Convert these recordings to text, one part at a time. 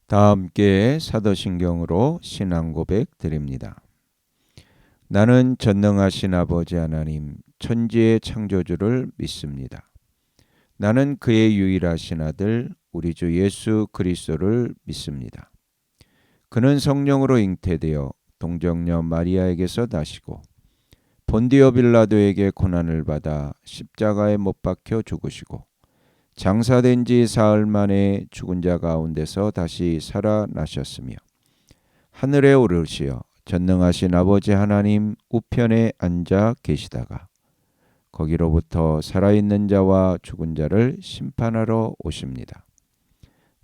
다 함께 사도신경으로 신앙 고백 드립니다. 나는 전능하신 아버지 하나님 천지의 창조주를 믿습니다. 나는 그의 유일하신 아들 우리 주 예수 그리스도를 믿습니다. 그는 성령으로 잉태되어 동정녀 마리아에게서 나시고 본디오 빌라도에게 고난을 받아 십자가에 못 박혀 죽으시고 장사된 지 사흘 만에 죽은 자 가운데서 다시 살아나셨으며 하늘에 오르시어 전능하신 아버지 하나님 우편에 앉아 계시다가 거기로부터 살아있는 자와 죽은 자를 심판하러 오십니다.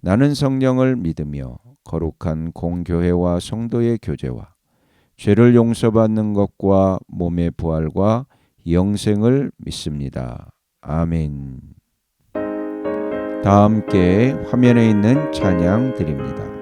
나는 성령을 믿으며 거룩한 공교회와 성도의 교제와 죄를 용서받는 것과 몸의 부활과 영생을 믿습니다. 아멘. 다 함께 화면에 있는 찬양 드립니다.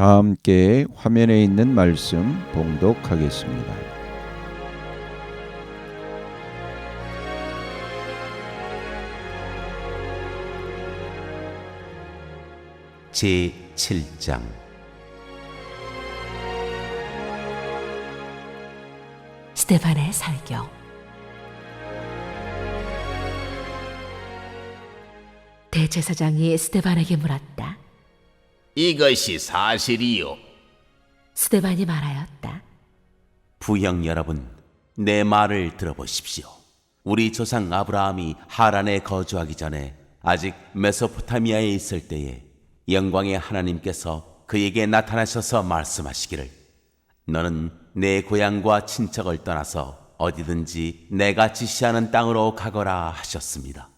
다 함께 화면에 있는 말씀 봉독하겠습니다. 제7장 스데반의 설교. 대제사장이 스데반에게 물었다. 이것이 사실이요? 스데반이 말하였다. 부형 여러분, 내 말을 들어보십시오. 우리 조상 아브라함이 하란에 거주하기 전에 아직 메소포타미아에 있을 때에 영광의 하나님께서 그에게 나타나셔서 말씀하시기를 너는 내 고향과 친척을 떠나서 어디든지 내가 지시하는 땅으로 가거라 하셨습니다.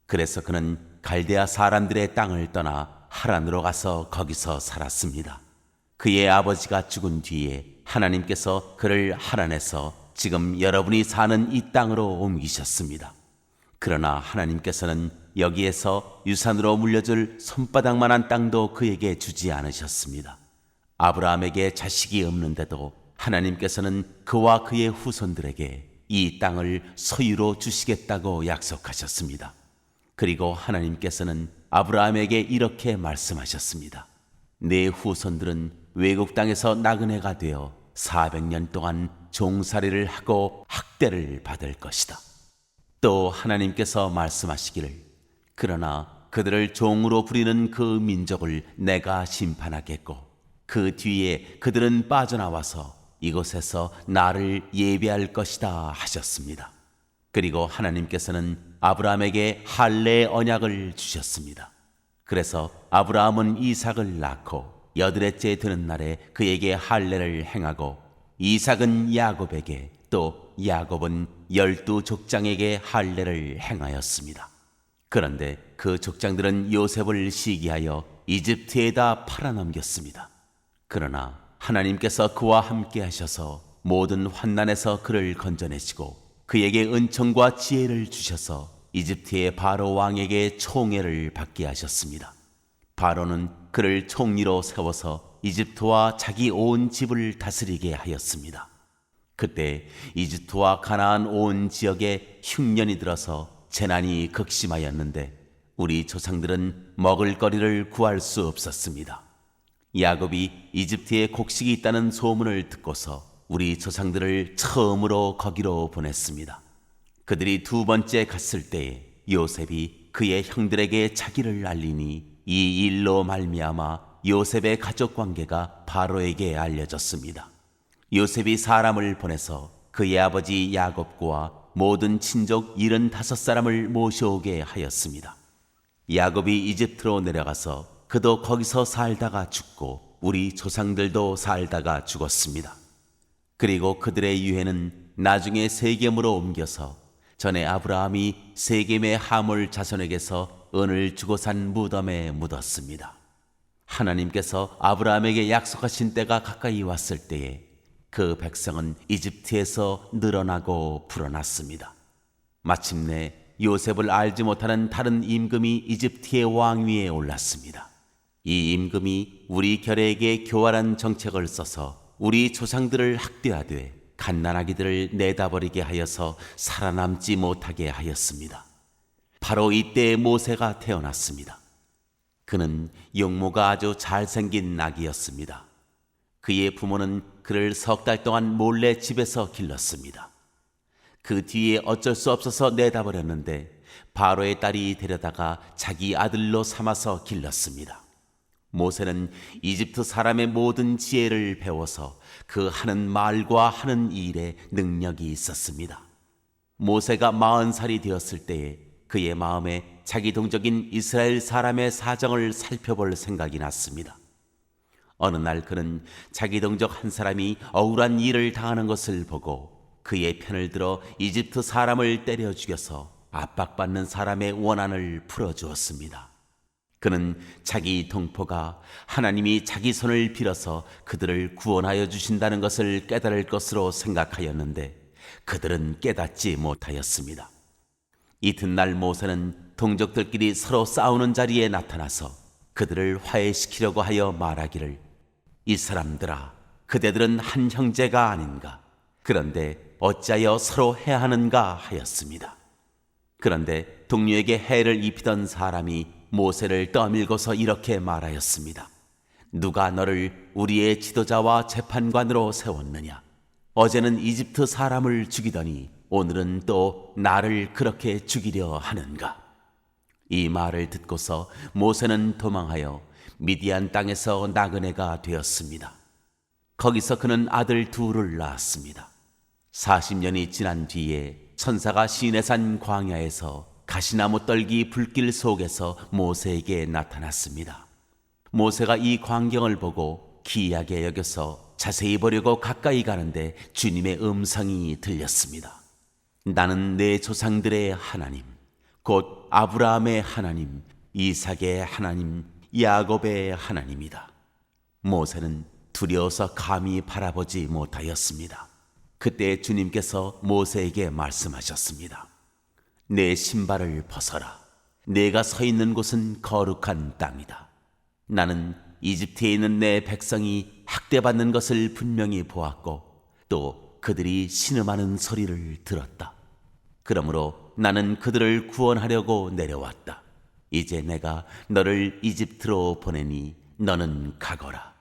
그래서 그는 갈대아 사람들의 땅을 떠나 하란으로 가서 거기서 살았습니다. 그의 아버지가 죽은 뒤에 하나님께서 그를 하란에서 지금 여러분이 사는 이 땅으로 옮기셨습니다. 그러나 하나님께서는 여기에서 유산으로 물려줄 손바닥만한 땅도 그에게 주지 않으셨습니다. 아브라함에게 자식이 없는데도 하나님께서는 그와 그의 후손들에게 이 땅을 소유로 주시겠다고 약속하셨습니다. 그리고 하나님께서는 아브라함에게 이렇게 말씀하셨습니다. 내 후손들은 외국 땅에서 나그네가 되어 400년 동안 종살이를 하고 학대를 받을 것이다. 또 하나님께서 말씀하시기를 그러나 그들을 종으로 부리는 그 민족을 내가 심판하겠고 그 뒤에 그들은 빠져나와서 이곳에서 나를 예배할 것이다 하셨습니다. 그리고 하나님께서는 아브라함에게 할례의 언약을 주셨습니다. 그래서 아브라함은 이삭을 낳고 여드렛째 되는 날에 그에게 할례를 행하고 이삭은 야곱에게 또 야곱은 12족장에게 할례를 행하였습니다. 그런데 그 족장들은 요셉을 시기하여 이집트에다 팔아넘겼습니다. 그러나 하나님께서 그와 함께 하셔서 모든 환난에서 그를 건져내시고 그에게 은총과 지혜를 주셔서 이집트의 바로 왕에게 총애를 받게 하셨습니다. 바로는 그를 총리로 세워서 이집트와 자기 온 집을 다스리게 하였습니다. 그때 이집트와 가나안 온 지역에 흉년이 들어서 재난이 극심하였는데 우리 조상들은 먹을 거리를 구할 수 없었습니다. 야곱이 이집트에 곡식이 있다는 소문을 듣고서 우리 조상들을 처음으로 거기로 보냈습니다. 그들이 두 번째 갔을 때에 요셉이 그의 형들에게 자기를 알리니 이 일로 말미암아 요셉의 가족 관계가 바로에게 알려졌습니다. 요셉이 사람을 보내서 그의 아버지 야곱과 모든 친족 75사람을 모셔오게 하였습니다. 야곱이 이집트로 내려가서 그도 거기서 살다가 죽고 우리 조상들도 살다가 죽었습니다. 그리고 그들의 유해는 나중에 세겜으로 옮겨서 전에 아브라함이 세겜의 하몰 자손에게서 은을 주고 산 무덤에 묻었습니다. 하나님께서 아브라함에게 약속하신 때가 가까이 왔을 때에 그 백성은 이집트에서 늘어나고 불어났습니다. 마침내 요셉을 알지 못하는 다른 임금이 이집트의 왕위에 올랐습니다. 이 임금이 우리 결에게 교활한 정책을 써서 우리 조상들을 학대하되 갓난아기들을 내다버리게 하여서 살아남지 못하게 하였습니다. 바로 이때 모세가 태어났습니다. 그는 용모가 아주 잘생긴 아기였습니다. 그의 부모는 그를 3달 동안 몰래 집에서 길렀습니다. 그 뒤에 어쩔 수 없어서 내다버렸는데 바로의 딸이 데려다가 자기 아들로 삼아서 길렀습니다. 모세는 이집트 사람의 모든 지혜를 배워서 그 하는 말과 하는 일에 능력이 있었습니다. 모세가 40살이 되었을 때에 그의 마음에 자기 동족인 이스라엘 사람의 사정을 살펴볼 생각이 났습니다. 어느 날 그는 자기 동족 한 사람이 억울한 일을 당하는 것을 보고 그의 편을 들어 이집트 사람을 때려 죽여서 압박받는 사람의 원한을 풀어주었습니다. 그는 자기 동포가 하나님이 자기 손을 빌어서 그들을 구원하여 주신다는 것을 깨달을 것으로 생각하였는데 그들은 깨닫지 못하였습니다. 이튿날 모세는 동족들끼리 서로 싸우는 자리에 나타나서 그들을 화해시키려고 하여 말하기를 이 사람들아 그대들은 한 형제가 아닌가 그런데 어찌하여 서로 해하는가 하였습니다. 그런데 동료에게 해를 입히던 사람이 모세를 떠밀고서 이렇게 말하였습니다. 누가 너를 우리의 지도자와 재판관으로 세웠느냐? 어제는 이집트 사람을 죽이더니 오늘은 또 나를 그렇게 죽이려 하는가? 이 말을 듣고서 모세는 도망하여 미디안 땅에서 나그네가 되었습니다. 거기서 그는 아들 둘을 낳았습니다. 40년이 지난 뒤에 천사가 시내산 광야에서 가시나무 떨기 불길 속에서 모세에게 나타났습니다. 모세가 이 광경을 보고 기이하게 여겨서 자세히 보려고 가까이 가는데 주님의 음성이 들렸습니다. 나는 내 조상들의 하나님, 곧 아브라함의 하나님, 이삭의 하나님, 야곱의 하나님이다. 모세는 두려워서 감히 바라보지 못하였습니다. 그때 주님께서 모세에게 말씀하셨습니다. 내 신발을 벗어라. 내가 서 있는 곳은 거룩한 땅이다. 나는 이집트에 있는 내 백성이 학대받는 것을 분명히 보았고 또 그들이 신음하는 소리를 들었다. 그러므로 나는 그들을 구원하려고 내려왔다. 이제 내가 너를 이집트로 보내니 너는 가거라.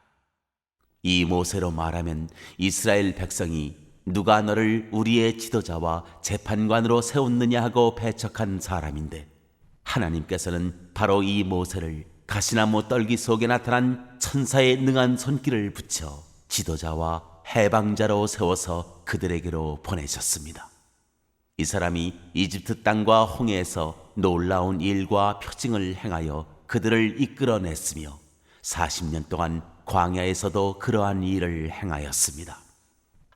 이 모세로 말하면 이스라엘 백성이 누가 너를 우리의 지도자와 재판관으로 세웠느냐 하고 배척한 사람인데, 하나님께서는 바로 이 모세를 가시나무 떨기 속에 나타난 천사의 능한 손길을 붙여 지도자와 해방자로 세워서 그들에게로 보내셨습니다. 이 사람이 이집트 땅과 홍해에서 놀라운 일과 표징을 행하여 그들을 이끌어냈으며 40년 동안 광야에서도 그러한 일을 행하였습니다.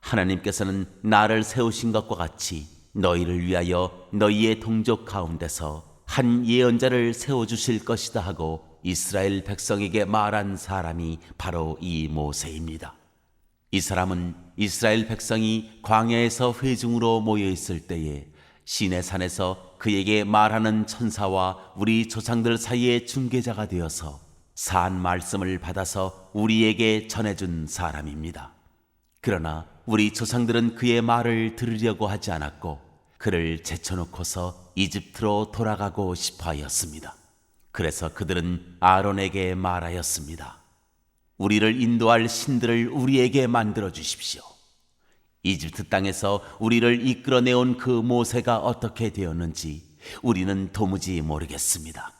하나님께서는 나를 세우신 것과 같이 너희를 위하여 너희의 동족 가운데서 한 예언자를 세워주실 것이다 하고 이스라엘 백성에게 말한 사람이 바로 이 모세입니다. 이 사람은 이스라엘 백성이 광야에서 회중으로 모여 있을 때에 시내산에서 그에게 말하는 천사와 우리 조상들 사이의 중개자가 되어서 산 말씀을 받아서 우리에게 전해준 사람입니다. 그러나 우리 조상들은 그의 말을 들으려고 하지 않았고 그를 제쳐놓고서 이집트로 돌아가고 싶어 하였습니다. 그래서 그들은 아론에게 말하였습니다. 우리를 인도할 신들을 우리에게 만들어 주십시오. 이집트 땅에서 우리를 이끌어내온 그 모세가 어떻게 되었는지 우리는 도무지 모르겠습니다.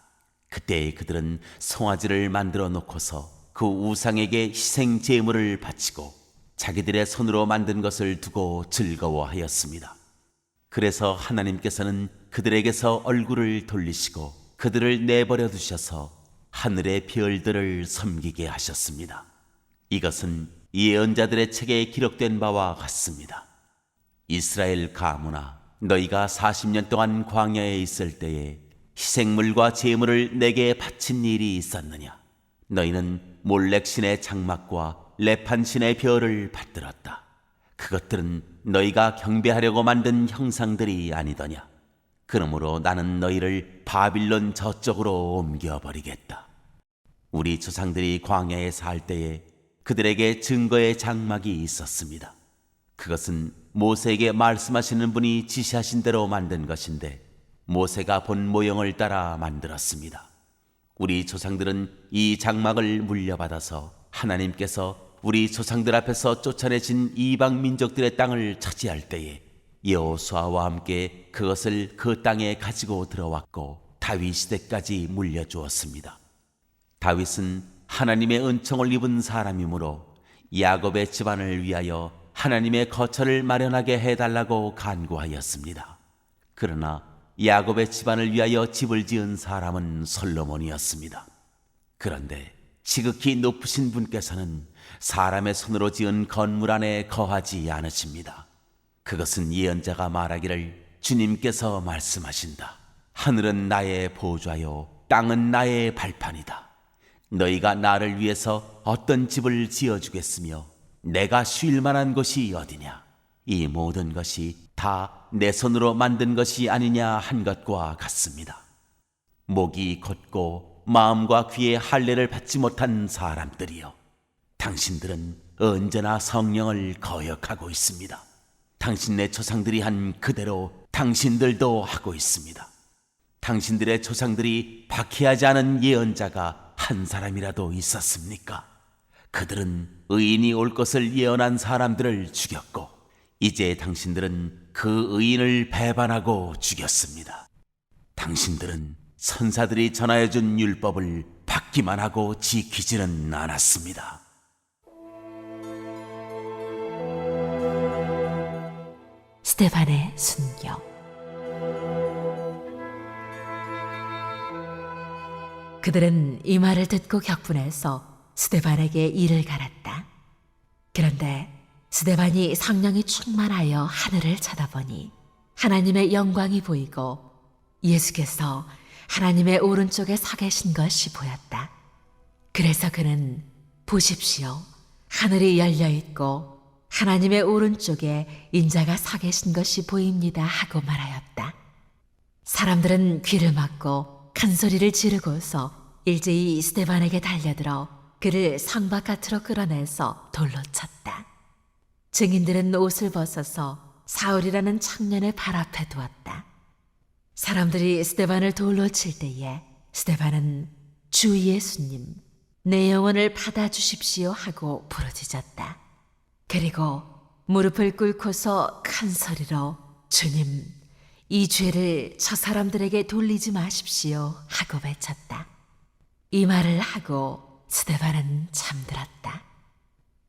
그때 그들은 송아지를 만들어 놓고서 그 우상에게 희생 제물을 바치고 자기들의 손으로 만든 것을 두고 즐거워하였습니다. 그래서 하나님께서는 그들에게서 얼굴을 돌리시고 그들을 내버려 두셔서 하늘의 별들을 섬기게 하셨습니다. 이것은 예언자들의 책에 기록된 바와 같습니다. 이스라엘 가문아, 너희가 40년 동안 광야에 있을 때에 희생물과 제물을 내게 바친 일이 있었느냐? 너희는 몰렉 신의 장막과 레판 신의 별을 받들었다. 그것들은 너희가 경배하려고 만든 형상들이 아니더냐? 그러므로 나는 너희를 바빌론 저쪽으로 옮겨버리겠다. 우리 조상들이 광야에 살 때에 그들에게 증거의 장막이 있었습니다. 그것은 모세에게 말씀하시는 분이 지시하신 대로 만든 것인데 모세가 본 모형을 따라 만들었습니다. 우리 조상들은 이 장막을 물려받아서 하나님께서 우리 조상들 앞에서 쫓아내신 이방 민족들의 땅을 차지할 때에 여호수아와 함께 그것을 그 땅에 가지고 들어왔고 다윗 시대까지 물려주었습니다. 다윗은 하나님의 은총을 입은 사람이므로 야곱의 집안을 위하여 하나님의 거처를 마련하게 해달라고 간구하였습니다. 그러나 야곱의 집안을 위하여 집을 지은 사람은 솔로몬이었습니다. 그런데 지극히 높으신 분께서는 사람의 손으로 지은 건물 안에 거하지 않으십니다. 그것은 예언자가 말하기를 주님께서 말씀하신다. 하늘은 나의 보좌요 땅은 나의 발판이다. 너희가 나를 위해서 어떤 집을 지어주겠으며 내가 쉴 만한 곳이 어디냐? 이 모든 것이 다 내 손으로 만든 것이 아니냐 한 것과 같습니다. 목이 곧고 마음과 귀에 할례를 받지 못한 사람들이여, 당신들은 언제나 성령을 거역하고 있습니다. 당신네 조상들이 한 그대로 당신들도 하고 있습니다. 당신들의 조상들이 박해하지 않은 예언자가 한 사람이라도 있었습니까? 그들은 의인이 올 것을 예언한 사람들을 죽였고 이제 당신들은 그 의인을 배반하고 죽였습니다. 당신들은 선사들이 전하여준 율법을 받기만 하고 지키지는 않았습니다. 스데반의 순교. 그들은 이 말을 듣고 격분해서 스데반에게 이를 갈았다. 그런데 스데반이 성령이 충만하여 하늘을 쳐다보니 하나님의 영광이 보이고 예수께서 하나님의 오른쪽에 서 계신 것이 보였다. 그래서 그는 보십시오, 하늘이 열려 있고 하나님의 오른쪽에 인자가 서 계신 것이 보입니다 하고 말하였다. 사람들은 귀를 막고 큰 소리를 지르고서 일제히 스데반에게 달려들어 그를 성 바깥으로 끌어내서 돌로 쳤다. 증인들은 옷을 벗어서 사울이라는 청년의 발 앞에 두었다. 사람들이 스데반을 돌로 칠 때에 스데반은 주 예수님, 내 영혼을 받아주십시오 하고 부르짖었다. 그리고 무릎을 꿇고서 큰 소리로 주님, 이 죄를 저 사람들에게 돌리지 마십시오 하고 외쳤다. 이 말을 하고 스데반은 잠들었다.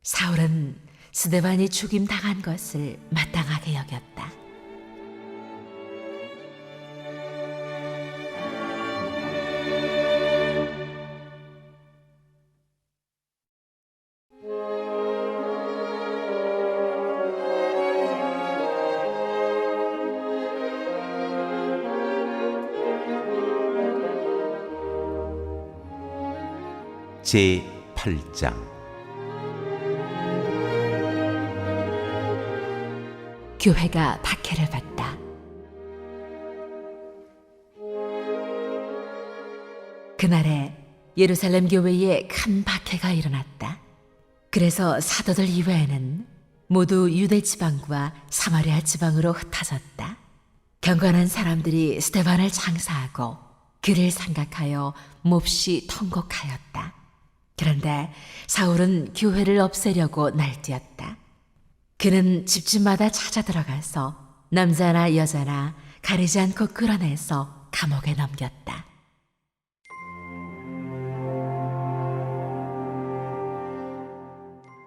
사울은 스데반이 죽임당한 것을 마땅하게 여겼다. 제 8장. 교회가 박해를 받다. 그날에 예루살렘 교회에 큰 박해가 일어났다. 그래서 사도들 이외에는 모두 유대 지방과 사마리아 지방으로 흩어졌다. 경건한 사람들이 스데반을 장사하고 그를 생각하여 몹시 통곡하였다. 그런데 사울은 교회를 없애려고 날뛰었다. 그는 집집마다 찾아 들어가서 남자나 여자나 가리지 않고 끌어내서 감옥에 넘겼다.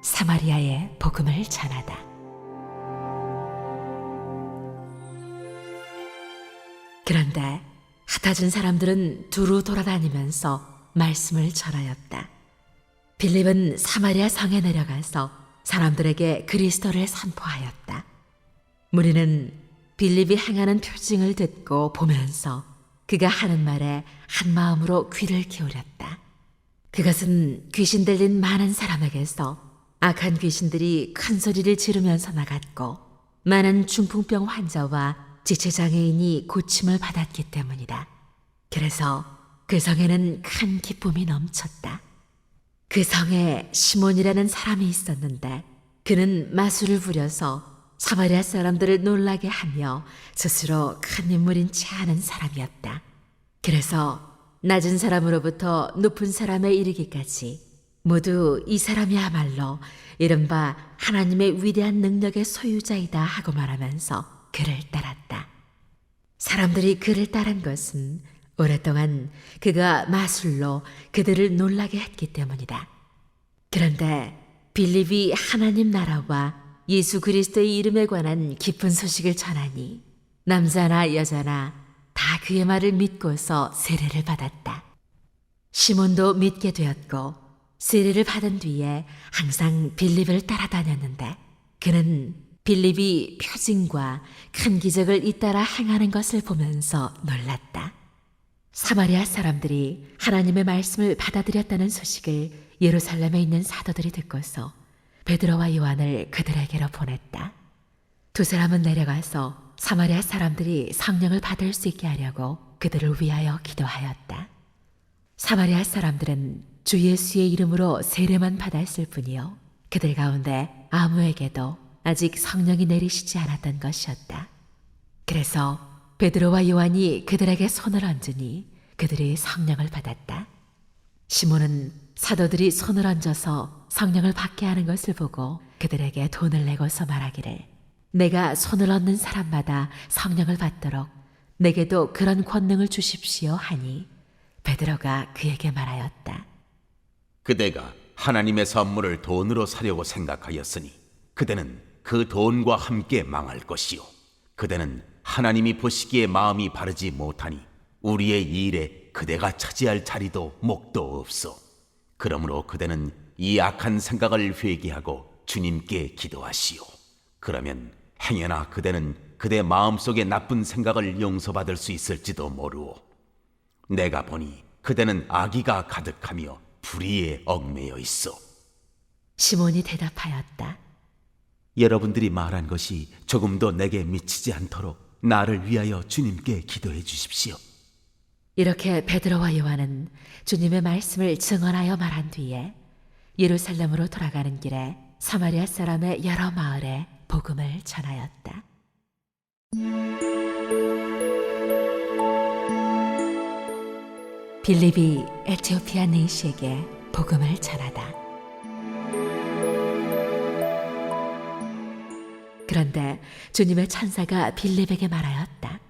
사마리아에 복음을 전하다. 그런데 흩어진 사람들은 두루 돌아다니면서 말씀을 전하였다. 빌립은 사마리아 성에 내려가서 사람들에게 그리스도를 선포하였다. 무리는 빌립이 행하는 표징을 듣고 보면서 그가 하는 말에 한 마음으로 귀를 기울였다. 그것은 귀신 들린 많은 사람에게서 악한 귀신들이 큰 소리를 지르면서 나갔고 많은 중풍병 환자와 지체장애인이 고침을 받았기 때문이다. 그래서 그 성에는 큰 기쁨이 넘쳤다. 그 성에 시몬이라는 사람이 있었는데 그는 마술을 부려서 사마리아 사람들을 놀라게 하며 스스로 큰 인물인 체 하는 사람이었다. 그래서 낮은 사람으로부터 높은 사람에 이르기까지 모두 이 사람이야말로 이른바 하나님의 위대한 능력의 소유자이다 하고 말하면서 그를 따랐다. 사람들이 그를 따른 것은 오랫동안 그가 마술로 그들을 놀라게 했기 때문이다. 그런데 빌립이 하나님 나라와 예수 그리스도의 이름에 관한 기쁜 소식을 전하니 남자나 여자나 다 그의 말을 믿고서 세례를 받았다. 시몬도 믿게 되었고 세례를 받은 뒤에 항상 빌립을 따라다녔는데 그는 빌립이 표징과 큰 기적을 잇따라 행하는 것을 보면서 놀랐다. 사마리아 사람들이 하나님의 말씀을 받아들였다는 소식을 예루살렘에 있는 사도들이 듣고서 베드로와 요한을 그들에게로 보냈다. 두 사람은 내려가서 사마리아 사람들이 성령을 받을 수 있게 하려고 그들을 위하여 기도하였다. 사마리아 사람들은 주 예수의 이름으로 세례만 받았을 뿐이요 그들 가운데 아무에게도 아직 성령이 내리시지 않았던 것이었다. 그래서 베드로와 요한이 그들에게 손을 얹으니 그들이 성령을 받았다. 시몬은 사도들이 손을 얹어서 성령을 받게 하는 것을 보고 그들에게 돈을 내고서 말하기를 내가 손을 얹는 사람마다 성령을 받도록 내게도 그런 권능을 주십시오 하니 베드로가 그에게 말하였다. 그대가 하나님의 선물을 돈으로 사려고 생각하였으니 그대는 그 돈과 함께 망할 것이요 그대는 하나님이 보시기에 마음이 바르지 못하니 우리의 일에 그대가 차지할 자리도 목도 없어. 그러므로 그대는 이 악한 생각을 회개하고 주님께 기도하시오. 그러면 행여나 그대는 그대 마음속의 나쁜 생각을 용서받을 수 있을지도 모르오. 내가 보니 그대는 악의가 가득하며 불의에 얽매여 있어. 시몬이 대답하였다. 여러분들이 말한 것이 조금도 내게 미치지 않도록 나를 위하여 주님께 기도해 주십시오. 이렇게 베드로와 요한은 주님의 말씀을 증언하여 말한 뒤에 예루살렘으로 돌아가는 길에 사마리아 사람의 여러 마을에 복음을 전하였다. 빌립이 에티오피아 내시에게 복음을 전하다. 그런데 주님의 천사가 빌립에게 말하였다.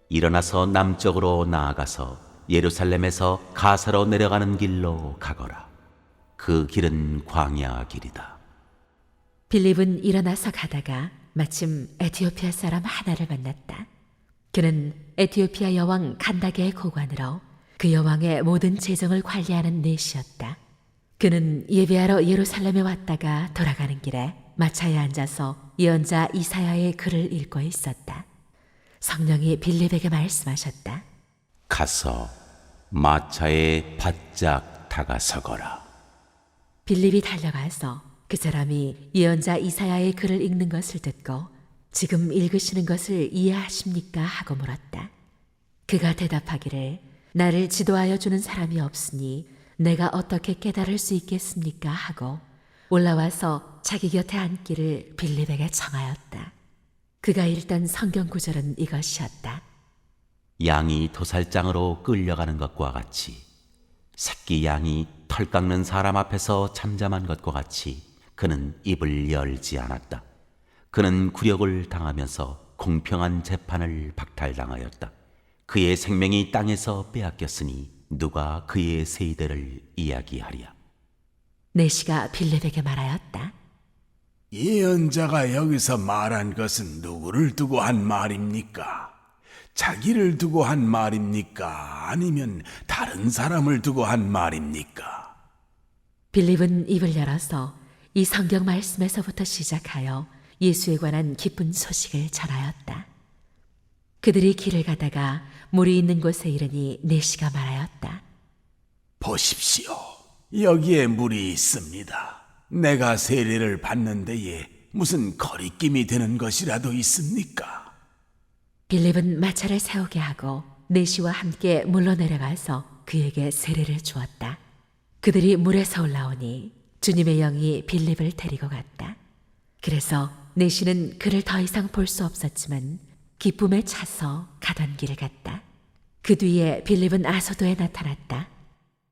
일어나서 남쪽으로 나아가서 예루살렘에서 가사로 내려가는 길로 가거라. 그 길은 광야 길이다. 빌립은 일어나서 가다가 마침 에티오피아 사람 하나를 만났다. 그는 에티오피아 여왕 간다게의 고관으로 그 여왕의 모든 재정을 관리하는 내시였다. 그는 예배하러 예루살렘에 왔다가 돌아가는 길에 마차에 앉아서 예언자 이사야의 글을 읽고 있었다. 성령이 빌립에게 말씀하셨다. 가서 마차에 바짝 다가서거라. 빌립이 달려가서 그 사람이 예언자 이사야의 글을 읽는 것을 듣고 지금 읽으시는 것을 이해하십니까? 하고 물었다. 그가 대답하기를 나를 지도하여 주는 사람이 없으니 내가 어떻게 깨달을 수 있겠습니까? 하고 올라와서 자기 곁에 앉기를 빌립에게 청하였다. 그가 읽던 성경 구절은 이것이었다. 양이 도살장으로 끌려가는 것과 같이 새끼 양이 털 깎는 사람 앞에서 잠잠한 것과 같이 그는 입을 열지 않았다. 그는 굴욕을 당하면서 공평한 재판을 박탈당하였다. 그의 생명이 땅에서 빼앗겼으니 누가 그의 세대를 이야기하랴. 내시가 빌립에게 말하였다. 예언자가 여기서 말한 것은 누구를 두고 한 말입니까? 자기를 두고 한 말입니까? 아니면 다른 사람을 두고 한 말입니까? 빌립은 입을 열어서 이 성경 말씀에서부터 시작하여 예수에 관한 기쁜 소식을 전하였다. 그들이 길을 가다가 물이 있는 곳에 이르니 내시가 말하였다. 보십시오. 여기에 물이 있습니다. 내가 세례를 받는 데에 무슨 거리낌이 되는 것이라도 있습니까? 빌립은 마차를 세우게 하고 내시와 함께 물로 내려가서 그에게 세례를 주었다. 그들이 물에서 올라오니 주님의 영이 빌립을 데리고 갔다. 그래서 내시는 그를 더 이상 볼 수 없었지만 기쁨에 차서 가던 길을 갔다. 그 뒤에 빌립은 아소도에 나타났다.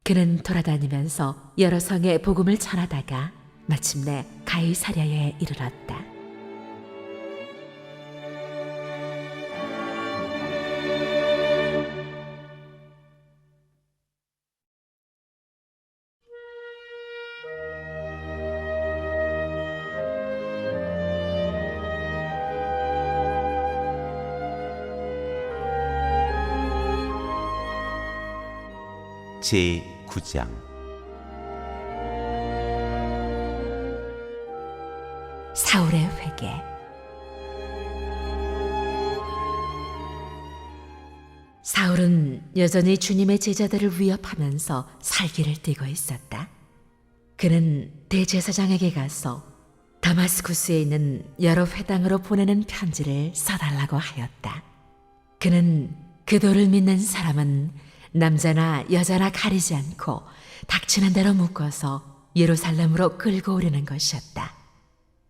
그는 돌아다니면서 여러 성에 복음을 전하다가 마침내 가이사랴에 이르렀다. 제9장 사울의 회개. 사울은 여전히 주님의 제자들을 위협하면서 살기를 띠고 있었다. 그는 대제사장에게 가서 다마스쿠스에 있는 여러 회당으로 보내는 편지를 써달라고 하였다. 그는 그도를 믿는 사람은 남자나 여자나 가리지 않고 닥치는 대로 묶어서 예루살렘으로 끌고 오려는 것이었다.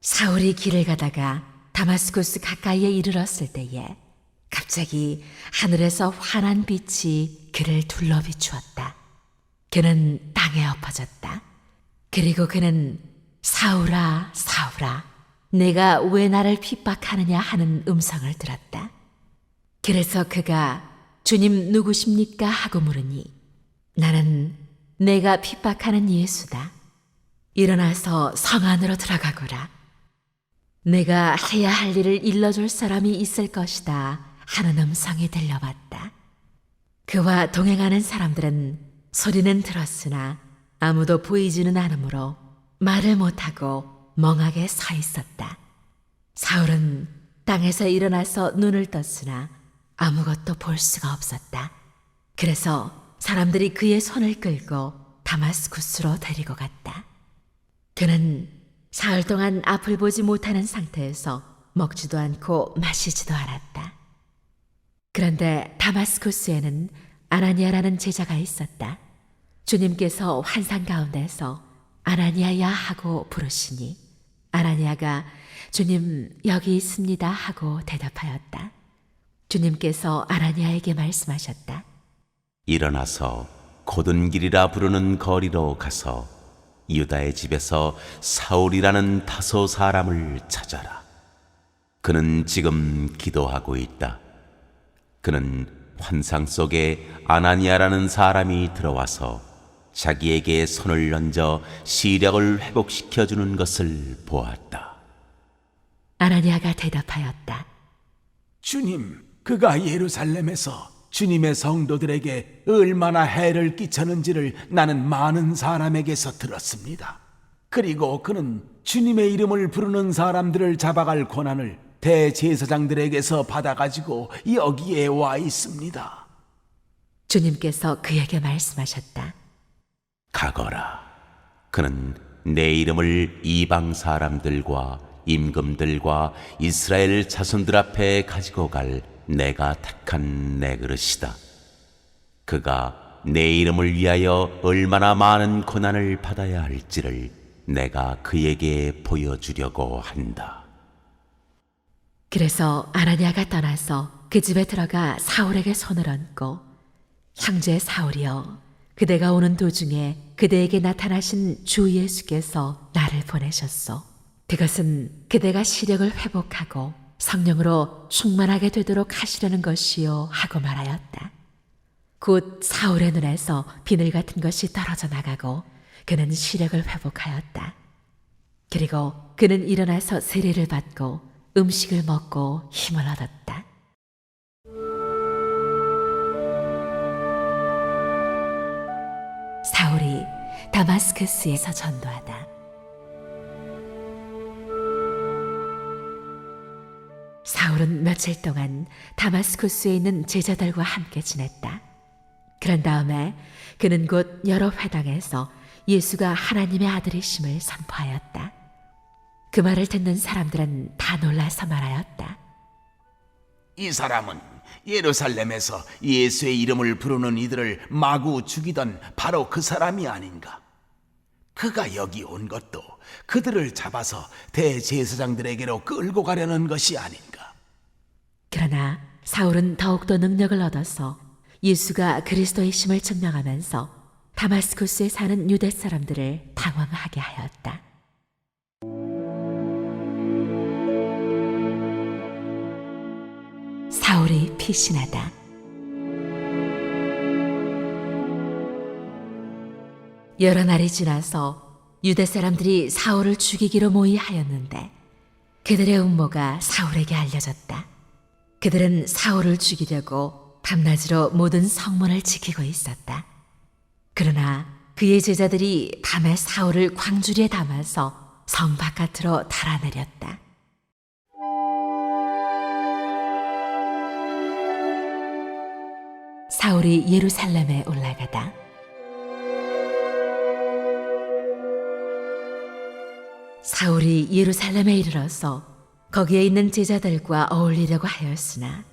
사울이 길을 가다가 다마스쿠스 가까이에 이르렀을 때에 갑자기 하늘에서 환한 빛이 그를 둘러 비추었다. 그는 땅에 엎어졌다. 그리고 그는 사울아, 사울아, 내가 왜 나를 핍박하느냐 하는 음성을 들었다. 그래서 그가 주님 누구십니까? 하고 물으니 나는 내가 핍박하는 예수다. 일어나서 성 안으로 들어가거라. 내가 해야 할 일을 일러줄 사람이 있을 것이다 하는 음성이 들려왔다. 그와 동행하는 사람들은 소리는 들었으나 아무도 보이지는 않으므로 말을 못하고 멍하게 서 있었다. 사울은 땅에서 일어나서 눈을 떴으나 아무것도 볼 수가 없었다. 그래서 사람들이 그의 손을 끌고 다마스쿠스로 데리고 갔다. 그는 사흘 동안 앞을 보지 못하는 상태에서 먹지도 않고 마시지도 않았다. 그런데 다마스쿠스에는 아나니아라는 제자가 있었다. 주님께서 환상 가운데서 아나니아야 하고 부르시니 아나니아가 주님 여기 있습니다 하고 대답하였다. 주님께서 아나니아에게 말씀하셨다. 일어나서 곧은 길이라 부르는 거리로 가서 유다의 집에서 사울이라는 다소 사람을 찾아라. 그는 지금 기도하고 있다. 그는 환상 속에 아나니아라는 사람이 들어와서 자기에게 손을 얹어 시력을 회복시켜 주는 것을 보았다. 아나니아가 대답하였다. 주님, 그가 예루살렘에서 주님의 성도들에게 얼마나 해를 끼쳤는지를 나는 많은 사람에게서 들었습니다. 그리고 그는 주님의 이름을 부르는 사람들을 잡아갈 권한을 대제사장들에게서 받아가지고 여기에 와 있습니다. 주님께서 그에게 말씀하셨다. 가거라. 그는 내 이름을 이방 사람들과 임금들과 이스라엘 자손들 앞에 가지고 갈 내가 택한 내 그릇이다. 그가 내 이름을 위하여 얼마나 많은 고난을 받아야 할지를 내가 그에게 보여주려고 한다. 그래서 아나니아가 떠나서 그 집에 들어가 사울에게 손을 얹고, 형제 사울이여, 그대가 오는 도중에 그대에게 나타나신 주 예수께서 나를 보내셨소. 그것은 그대가 시력을 회복하고 성령으로 충만하게 되도록 하시려는 것이요 하고 말하였다. 곧 사울의 눈에서 비늘 같은 것이 떨어져 나가고 그는 시력을 회복하였다. 그리고 그는 일어나서 세례를 받고 음식을 먹고 힘을 얻었다. 사울이 다마스커스에서 전도하다. 사울은 며칠 동안 다마스쿠스에 있는 제자들과 함께 지냈다. 그런 다음에 그는 곧 여러 회당에서 예수가 하나님의 아들이심을 선포하였다. 그 말을 듣는 사람들은 다 놀라서 말하였다. 이 사람은 예루살렘에서 예수의 이름을 부르는 이들을 마구 죽이던 바로 그 사람이 아닌가? 그가 여기 온 것도 그들을 잡아서 대제사장들에게로 끌고 가려는 것이 아닌가? 그러나 사울은 더욱더 능력을 얻어서 예수가 그리스도이심을 증명하면서 다마스쿠스에 사는 유대 사람들을 당황하게 하였다. 사울이 피신하다. 여러 날이 지나서 유대 사람들이 사울을 죽이기로 모의하였는데 그들의 음모가 사울에게 알려졌다. 그들은 사울을 죽이려고 밤낮으로 모든 성문을 지키고 있었다. 그러나 그의 제자들이 밤에 사울을 광주리에 담아서 성 바깥으로 달아내렸다. 사울이 예루살렘에 올라가다. 사울이 예루살렘에 이르러서 거기에 있는 제자들과 어울리려고 하였으나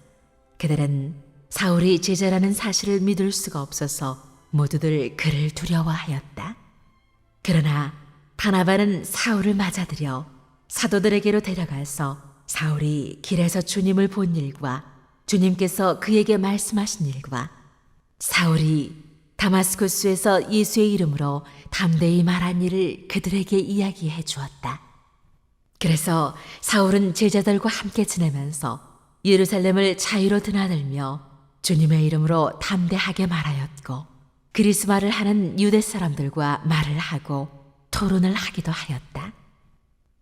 그들은 사울이 제자라는 사실을 믿을 수가 없어서 모두들 그를 두려워하였다. 그러나 바나바는 사울을 맞아들여 사도들에게로 데려가서 사울이 길에서 주님을 본 일과 주님께서 그에게 말씀하신 일과 사울이 다마스쿠스에서 예수의 이름으로 담대히 말한 일을 그들에게 이야기해 주었다. 그래서 사울은 제자들과 함께 지내면서 예루살렘을 자유로 드나들며 주님의 이름으로 담대하게 말하였고 그리스말을 하는 유대 사람들과 말을 하고 토론을 하기도 하였다.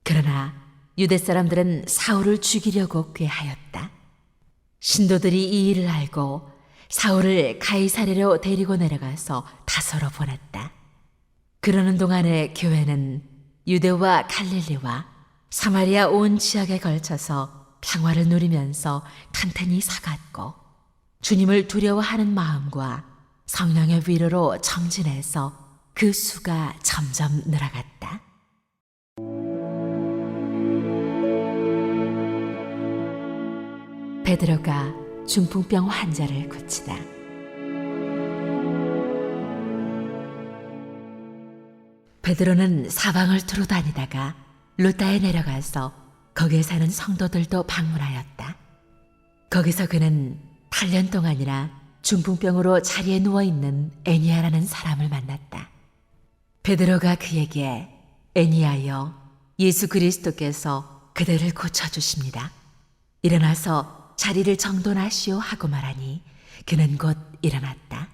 그러나 유대 사람들은 사울을 죽이려고 꾀하였다. 신도들이 이 일을 알고 사울을 가이사랴로 데리고 내려가서 다소로 보냈다. 그러는 동안에 교회는 유대와 갈릴리와 사마리아 온 지역에 걸쳐서 평화를 누리면서 튼튼히 서갔고 주님을 두려워하는 마음과 성령의 위로로 정진해서 그 수가 점점 늘어갔다. 베드로가 중풍병 환자를 고치다. 베드로는 사방을 두루 다니다가 루다에 내려가서 거기에 사는 성도들도 방문하였다. 거기서 그는 8년 동안이나 중풍병으로 자리에 누워있는 애니아라는 사람을 만났다. 베드로가 그에게 애니아여, 예수 그리스도께서 그대를 고쳐주십니다. 일어나서 자리를 정돈하시오 하고 말하니 그는 곧 일어났다.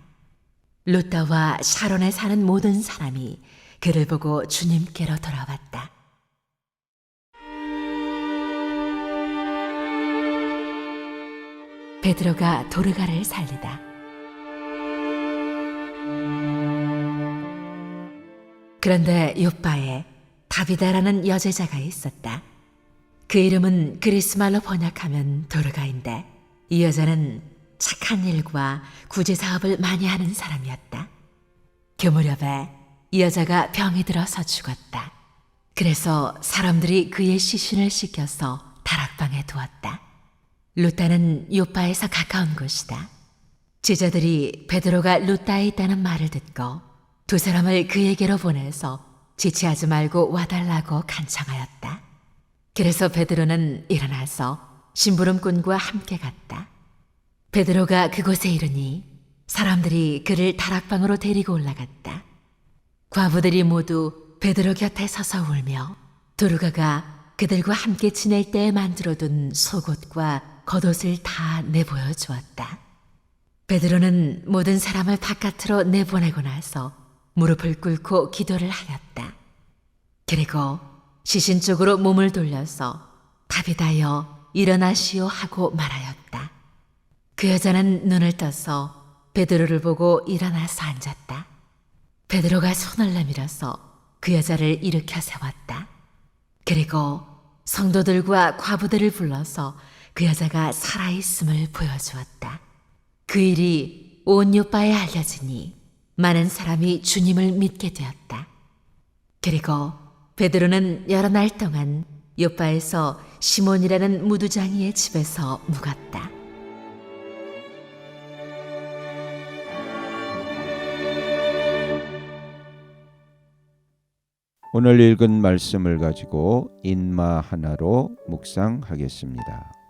루다와 샤론에 사는 모든 사람이 그를 보고 주님께로 돌아왔다. 베드로가 도르가를 살리다. 그런데 요빠에 다비다라는 여제자가 있었다. 그 이름은 그리스 말로 번역하면 도르가인데 이 여자는 착한 일과 구제 사업을 많이 하는 사람이었다. 그 무렵에 이 여자가 병이 들어서 죽었다. 그래서 사람들이 그의 시신을 씻겨서 다락방에 두었다. 루다는 요빠에서 가까운 곳이다. 제자들이 베드로가 루다에 있다는 말을 듣고 두 사람을 그에게로 보내서 지체하지 말고 와달라고 간청하였다. 그래서 베드로는 일어나서 심부름꾼과 함께 갔다. 베드로가 그곳에 이르니 사람들이 그를 다락방으로 데리고 올라갔다. 과부들이 모두 베드로 곁에 서서 울며 도르가가 그들과 함께 지낼 때에 만들어둔 속옷과 겉옷을 다 내보여 주었다. 베드로는 모든 사람을 바깥으로 내보내고 나서 무릎을 꿇고 기도를 하였다. 그리고 시신 쪽으로 몸을 돌려서 다비다여 일어나시오 하고 말하였다. 그 여자는 눈을 떠서 베드로를 보고 일어나서 앉았다. 베드로가 손을 내밀어서 그 여자를 일으켜 세웠다. 그리고 성도들과 과부들을 불러서 그 여자가 살아있음을 보여주었다. 그 일이 온 요빠에 알려지니 많은 사람이 주님을 믿게 되었다. 그리고 베드로는 여러 날 동안 요빠에서 시몬이라는 무두장이의 집에서 묵었다. 오늘 읽은 말씀을 가지고 인마 하나로 묵상하겠습니다.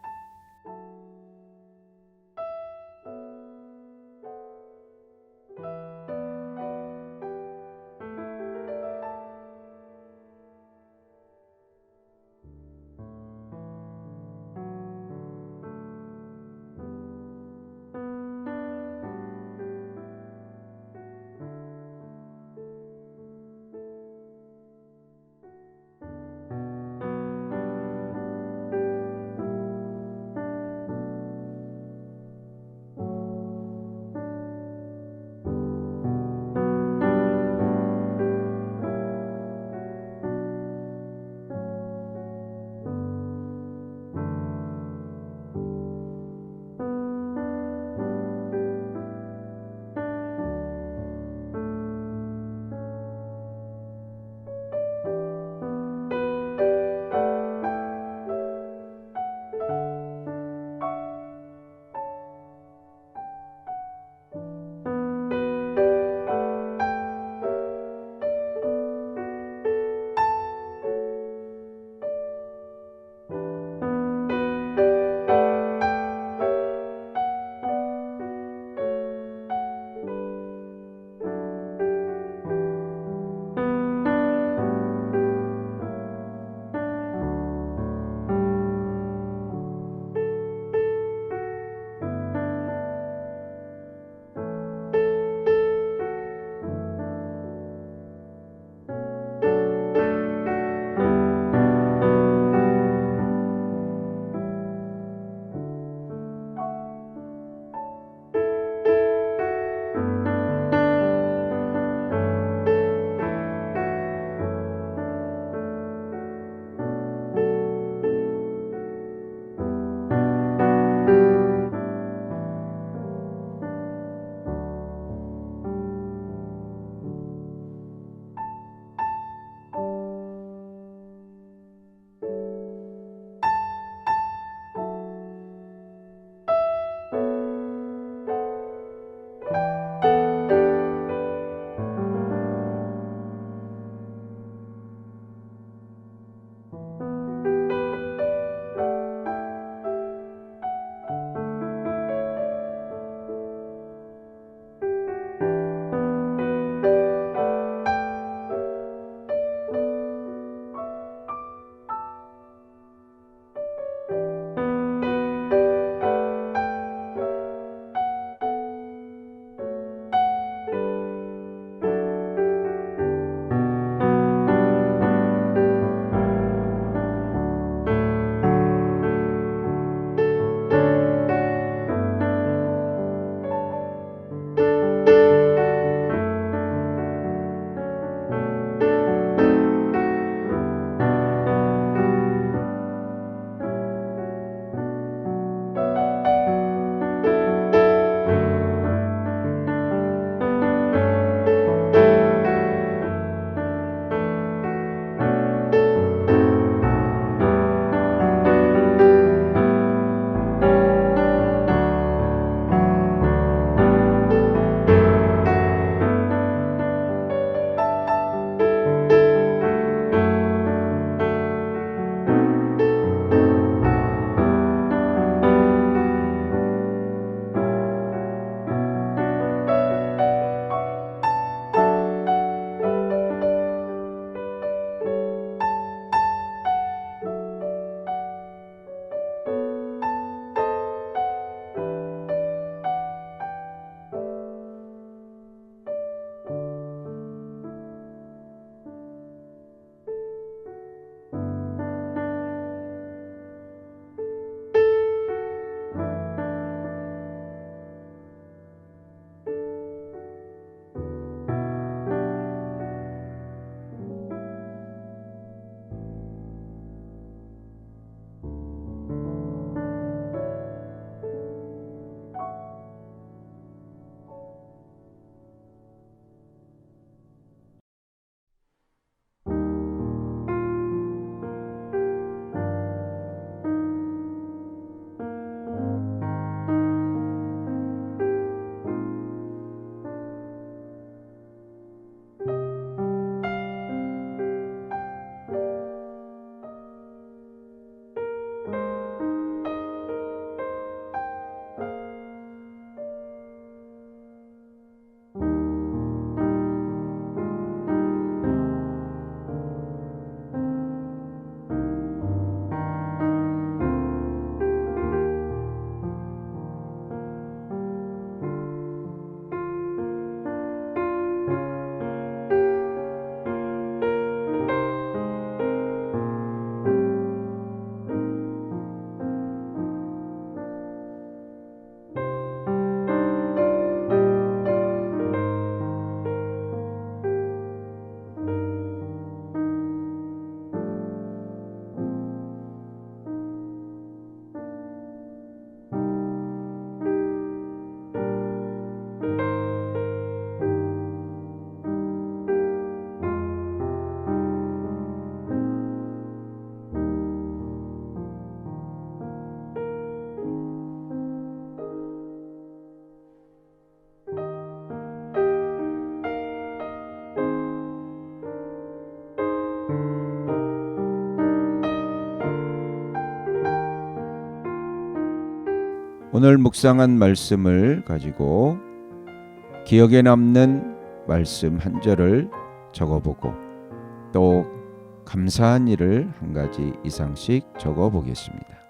오늘 묵상한 말씀을 가지고 기억에 남는 말씀 한 절을 적어보고 또 감사한 일을 한 가지 이상씩 적어보겠습니다.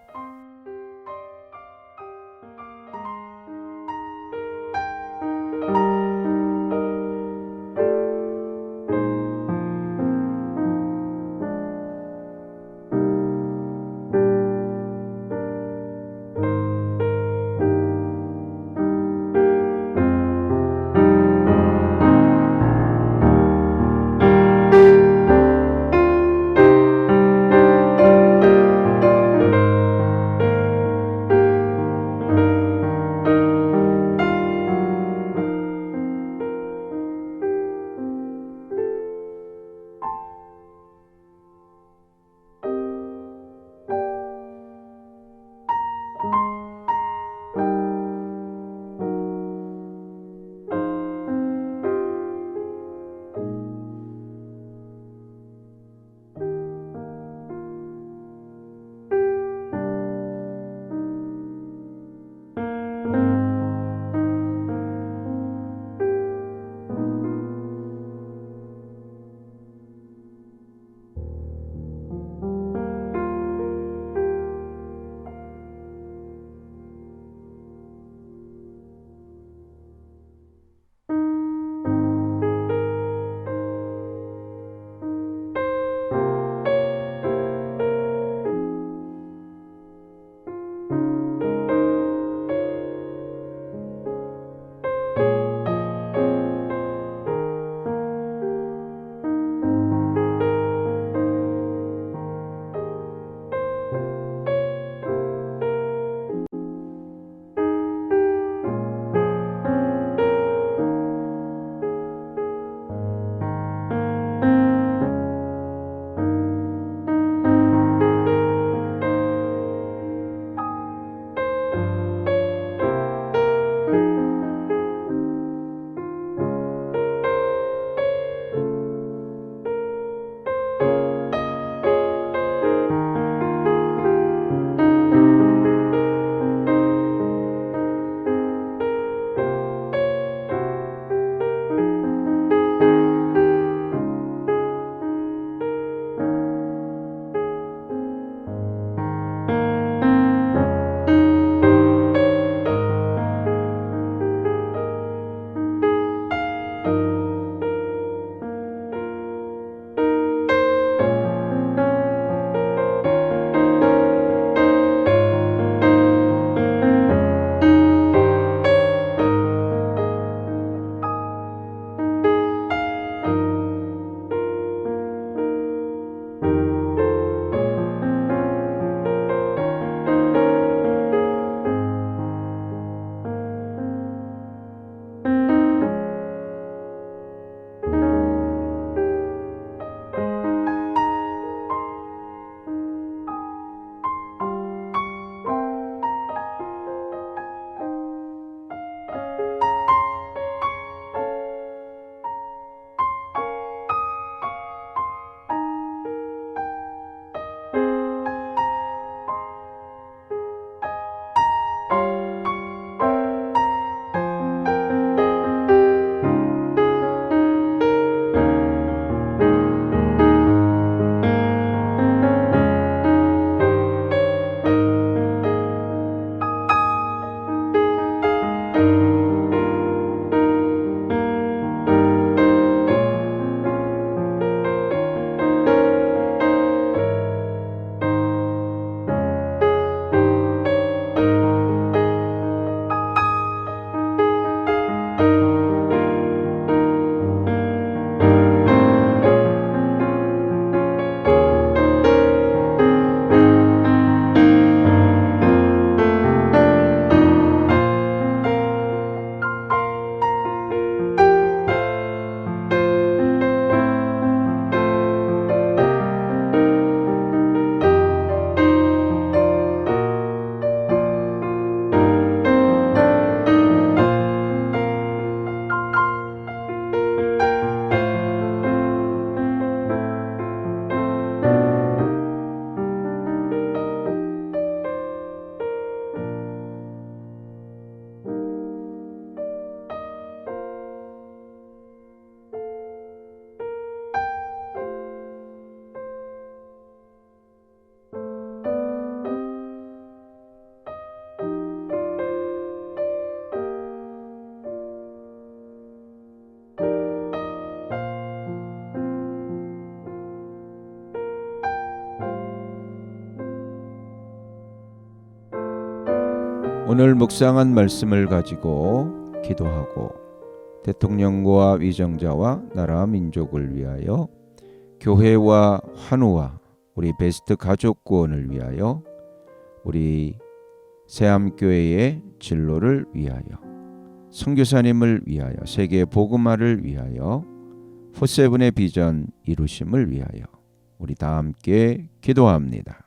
오늘 묵상한 말씀을 가지고 기도하고 대통령과 위정자와 나라 민족을 위하여 교회와 환우와 우리 베스트 가족 구원을 위하여 우리 새암교회의 진로를 위하여 선교사님을 위하여 세계 복음화를 위하여 포세븐의 비전 이루심을 위하여 우리 다 함께 기도합니다.